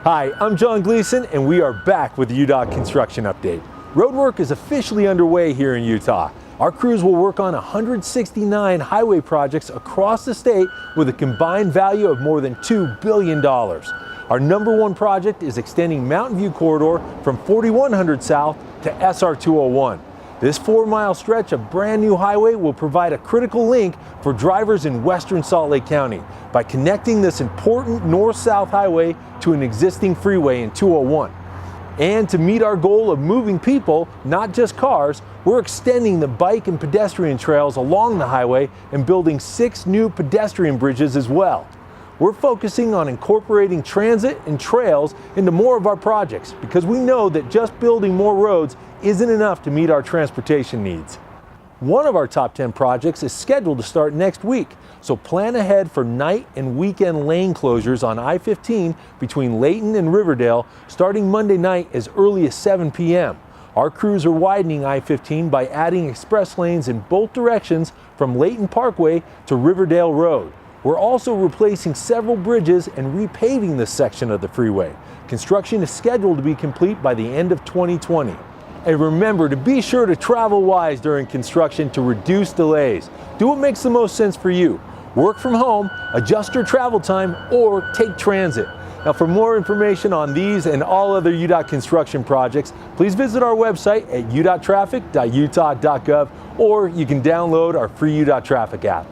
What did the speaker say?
Hi, I'm John Gleason, and we are back with the UDOT construction update. Roadwork is officially underway here in Utah. Our crews will work on 169 highway projects across the state with a combined value of more than $2 billion. Our number one project is extending Mountain View Corridor from 4100 South to SR 201. This 4-mile stretch of brand new highway will provide a critical link for drivers in western Salt Lake County by connecting this important north-south highway to an existing freeway in 201. And to meet our goal of moving people, not just cars, we're extending the bike and pedestrian trails along the highway and building 6 new pedestrian bridges as well. We're focusing on incorporating transit and trails into more of our projects because we know that just building more roads isn't enough to meet our transportation needs. One of our top 10 projects is scheduled to start next week, so plan ahead for night and weekend lane closures on I-15 between Layton and Riverdale starting Monday night as early as 7 p.m. Our crews are widening I-15 by adding express lanes in both directions from Layton Parkway to Riverdale Road. We're also replacing several bridges and repaving this section of the freeway. Construction is scheduled to be complete by the end of 2020. And remember to be sure to travel wise during construction to reduce delays. Do what makes the most sense for you. Work from home, adjust your travel time, or take transit. Now, for more information on these and all other UDOT construction projects, please visit our website at udottraffic.utah.gov, or you can download our free UDOT Traffic app.